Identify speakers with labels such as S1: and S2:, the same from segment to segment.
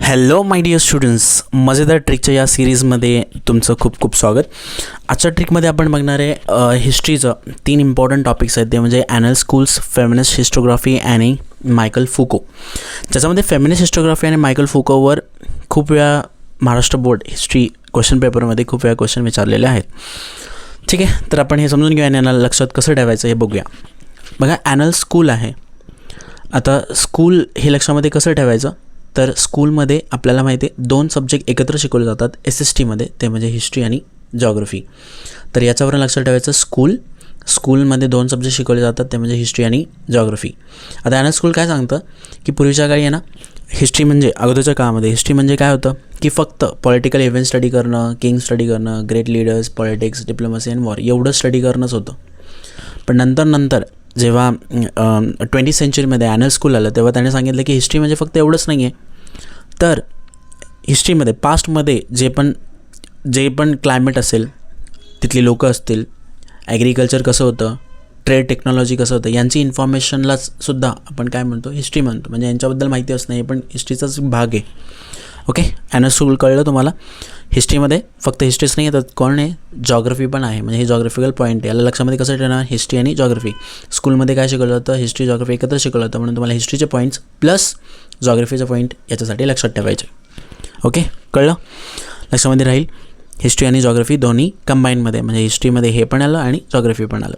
S1: Hello my dear students, मजेदार ट्रिकच्या या सिरीजमध्ये तुमचं खूप खूप स्वागत. आजच्या ट्रिकमध्ये आपण बघणार आहे हिस्ट्रीचं 3 इम्पॉर्टंट टॉपिक्स आहेत. ते म्हणजे ॲनल स्कूल्स, फेमिनिस्ट हिस्टोग्राफी आणि मायकल फुको. ज्याच्यामध्ये फेमिनिस्ट हिस्टोग्राफी आणि मायकल फुकोवर खूप वेळा महाराष्ट्र बोर्ड हिस्ट्री क्वेश्चन पेपरमध्ये खूप वेळा क्वेश्चन विचारलेले आहेत. ठीक आहे, तर आपण हे समजून घेऊया आणि यांना लक्षात कसं ठेवायचं हे बघूया. बघा, ॲनल स्कूल आहे. आता स्कूल हे लक्षामध्ये कसं ठेवायचं, तर स्कूलमध्ये आपल्याला माहिती आहे 2 सब्जेक्ट एकत्र शिकवले जातात SSTमध्ये, ते म्हणजे हिस्ट्री आणि जॉग्रफी. तर याच्यावरून लक्षात ठेवायचं स्कूलमध्ये 2 सब्जेक्ट शिकवले जातात, ते म्हणजे हिस्ट्री आणि जॉग्रफी. आता ॲनल स्कूल काय सांगतं की पूर्वीच्या काळी आहे ना, हिस्ट्री म्हणजे अगोदरच्या काळामध्ये हिस्ट्री म्हणजे काय होतं की फक्त पॉलिटिकल इव्हेंट स्टडी करणं, किंग स्टडी करणं, great leaders, politics, diplomacy and war एवढं स्टडी करणंच होतं. पण नंतर जेव्हा 20th सेंचुरीमध्ये ॲनल स्कूल आलं तेव्हा त्याने सांगितलं की हिस्ट्री म्हणजे फक्त एवढंच नाही आहे, तर हिस्ट्रीमध्ये पास्टमध्ये जे पण क्लायमेट असेल, तिथली लोकं असतील, ॲग्रिकल्चर कसं होतं, ट्रेड टेक्नॉलॉजी कसं होतं, यांची इन्फॉर्मेशनलाच सुद्धा आपण काय म्हणतो, हिस्ट्री म्हणतो. म्हणजे यांच्याबद्दल माहिती असणं हे पण हिस्ट्रीचाच भाग आहे. ओके, ॲनल स्कूल कळलं तुम्हाला. हिस्ट्रीमध्ये फक्त हिस्ट्रीच नाही आहे, तर कोण आहे, जॉग्रफी पण आहे. म्हणजे हे जॉग्रफिकल पॉईंट आहे. याला लक्षामध्ये कसं ठेवणार, हिस्ट्री आणि जॉग्रफी. स्कूलमध्ये काय शिकवलं जातं, हिस्ट्री जॉग्रफी एकत्र शिकवलं जातं, म्हणून तुम्हाला हिस्ट्रीचे पॉईंट्स प्लस जॉग्रफीचे पॉईंट याच्यासाठी लक्षात ठेवायचे. ओके, कळलं, लक्षामध्ये राहील. हिस्ट्री आणि जॉग्रफी दोन्ही कंबाईनमध्ये, म्हणजे हिस्ट्रीमध्ये हे पण आलं आणि जॉग्रफी पण आलं.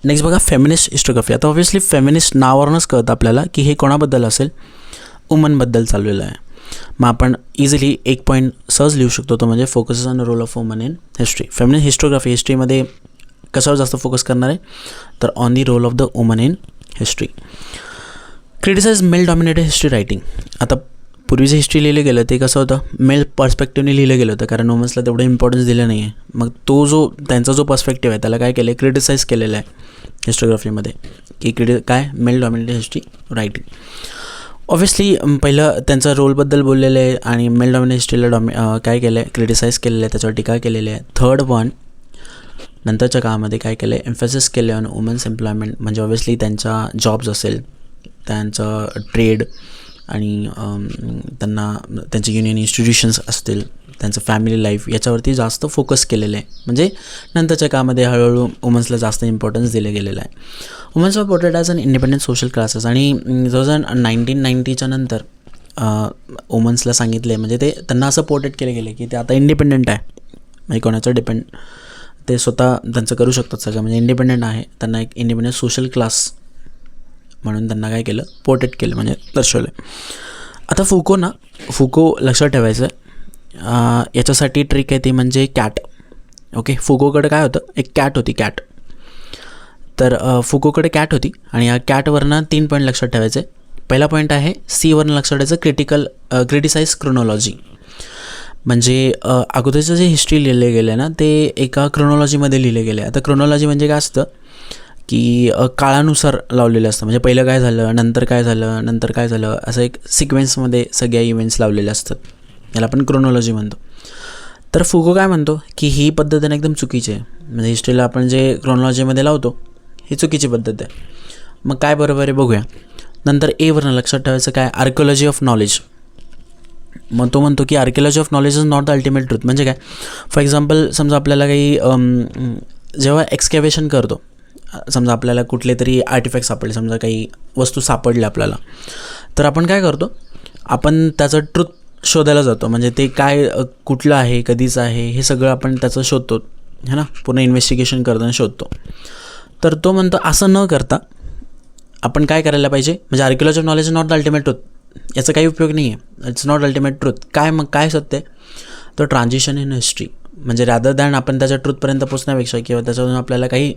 S1: नेक्स्ट बघा, फेमिनिस्ट हिस्टोग्राफी. आता ऑब्व्हियसली फेमिनिस्ट नावावरूनच कळतं आपल्याला की हे कोणाबद्दल असेल, वुमनबद्दल चाललेलं आहे. मग आपण इझिली एक पॉईंट सहज लिहू शकतो, तो म्हणजे focuses on the role of woman in history. Feminist historiography हिस्ट्रीमध्ये कशावर जास्त फोकस करणार आहे, तर on the role of the woman in history. Criticise male dominated history writing. आता पूर्वीचं हिस्ट्री लिहिलं गेलं ते कसं होतं, मेल पर्स्पेक्टिव्हने लिहिलं गेलं होतं, कारण वुमन्सला तेवढं इम्पॉर्टन्स दिलं नाही आहे. मग त्यांचा जो पर्स्पेक्टिव्ह आहे त्याला काय केलं, क्रिटिसाइज केलेलं आहे हिस्टोग्राफीमध्ये, की काय male dominated history writing. Obviously पहिलं त्यांचा रोलबद्दल बोललेलं आहे आणि मेल डॉमिनेटेड हिस्ट्रीला काय केलं आहे, क्रिटिसाइज केलेलं आहे, त्याच्यावर टीका केलेली आहे. थर्ड वन, नंतरच्या काळामध्ये काय केलं आहे, एम्फॅसिस केलं ऑन वुमन्स एम्प्लॉयमेंट. म्हणजे ऑब्व्हियसली त्यांच्या जॉब्स असेल, त्यांचं ट्रेड आणि त्यांना त्यांचे युनियन इन्स्टिट्यूशन्स असतील, त्यांचं फॅमिली लाईफ, याच्यावरती जास्त फोकस केलेलं आहे. म्हणजे नंतरच्या काळामध्ये हळूहळू वुमन्सला जास्त इम्पॉर्टन्स दिलं गेलेलं आहे. वुमन्स वर portrait as an independent social classes. आणि 1990च्या नंतर वुमन्सला सांगितले, म्हणजे त्यांना असं पोर्ट्रेट केलं गेलं की ते आता इंडिपेंडंट आहे, म्हणजे कोणाचं डिपेंड, ते स्वतः त्यांचं करू शकतात सगळं, म्हणजे इंडिपेंडंट आहे. त्यांना एक इंडिपेंडंट सोशल क्लास म्हणून त्यांना काय केलं, पोर्ट्रेट केलं, म्हणजे दर्शवलं. आता फुको लक्षात ठेवायचं याच्यासाठी ट्रिक आहे, ती म्हणजे कॅट. ओके, फुकोकडे काय होतं, एक कॅट होती, कॅट. तर फुकोकडे कॅट होती आणि या कॅटवरनं 3 पॉईंट लक्षात ठेवायचे. पहिला पॉईंट आहे सीवरनं लक्षात ठेवायचं, क्रिटिसाइज क्रोनॉलॉजी. म्हणजे अगोदरचं जे हिस्ट्री लिहिलं गेलं आहे ना, ते एका क्रोनॉलॉजीमध्ये लिहिलं गेलं आहे. आता क्रोनॉलॉजी म्हणजे काय असतं की काळानुसार लावलेलं असतं, म्हणजे पहिलं काय झालं, नंतर काय झालं, असं एक सिक्वेन्समध्ये सगळ्या इव्हेंट्स लावलेले असतात. याला आपण क्रोनॉलॉजी म्हणतो. तर फुको काय म्हणतो की ही पद्धत एकदम चुकीची आहे. म्हणजे हिस्ट्रीला आपण जे क्रोनॉलॉजीमध्ये लावतो ही चुकीची पद्धत आहे. मग काय बरोबर आहे बघूया. नंतर एवरनं लक्षात ठेवायचं काय, आर्किओलॉजी ऑफ नॉलेज. मग तो म्हणतो की archaeology of knowledge is not the ultimate truth. म्हणजे काय, फॉर एक्झाम्पल समजा आपल्याला काही जेव्हा एक्सकॅव्हेशन करतो, समजा आपल्याला कुठले तरी आर्टिफॅक्ट सापडले, समजा काही वस्तू सापडल्या आपल्याला, तर आपण काय करतो, आपण त्याचं ट्रूथ शोधायला जातो. म्हणजे ते काय, कुठलं आहे, कधीचं आहे, हे सगळं आपण त्याचं शोधतो, है ना, पूर्ण इन्व्हेस्टिगेशन करताना शोधतो. तर तो म्हणतो असं न करता आपण काय करायला पाहिजे, म्हणजे archaeology of knowledge is not the ultimate truth, याचा काही उपयोग नाही आहे, इट्स नॉट अल्टिमेट ट्रूथ. मग काय सत्य आहे, तो ट्रान्झिशन इन हिस्ट्री. म्हणजे रॅदर दॅन आपण त्याच्या ट्रूथपर्यंत पोचण्यापेक्षा किंवा त्याच्यातून आपल्याला काही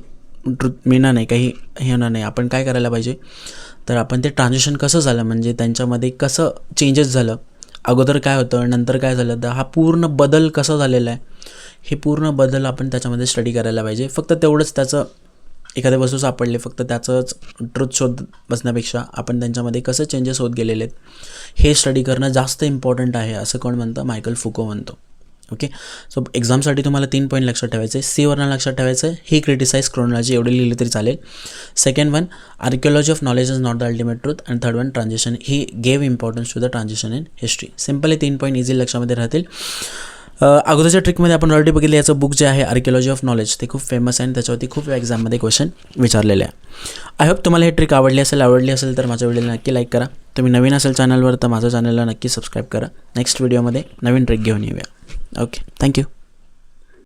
S1: ट्रूथ मिळणार नाही, काही हे होणार नाही, आपण काय करायला पाहिजे, तर आपण ते ट्रान्झिशन कसं झालं, म्हणजे त्यांच्यामध्ये कसं चेंजेस झालं, अगोदर काय होतं, नंतर काय झालं, तर हा पूर्ण बदल कसा झालेला आहे, हे पूर्ण बदल आपण त्याच्यामध्ये स्टडी करायला पाहिजे. फक्त तेवढंच, त्याचं एखाद्या वस्तू सापडले फक्त त्याचंच ट्रूथ शोध बसण्यापेक्षा आपण त्यांच्यामध्ये कसं चेंजेस होत गेलेले आहेत हे स्टडी करणं जास्त इम्पॉर्टंट आहे, असं कोण म्हणतं, मायकल फुको म्हणतो. ओके. सो एक्झामसाठी तुम्हाला 3 पॉईंट लक्षात ठेवायचे. सीवरनं लक्षात ठेवायचं ही क्रिटिसाइज क्रोनॉलॉजी एवढी लिहिली तरी चालेल. Second one archaeology of knowledge is not the ultimate truth. आणि third one transition he gave importance to the transition in history. Simply 3 point easy लक्षामध्ये राहतील. अगोदरच्या ट्रिकमध्ये आपण ऑलरेडी बघितलं याचं बुक जे आहे आर्किओलॉजी ऑफ नॉलेज ते खूप फेमस आहे आणि त्याच्यावरती खूप एक्झाममध्ये क्वेश्चन विचारलेले आहे. आय होप तुम्हाला हे ट्रिक आवडली असेल तर माझ्या व्हिडिओला नक्की लाईक करा. तुम्ही नवीन असेल चॅनलवर तर माझ्या चॅनलला नक्की सबस्क्राईब करा. नेक्स्ट व्हिडिओमध्ये नवीन ट्रिक घेऊन येऊया. Okay, thank you.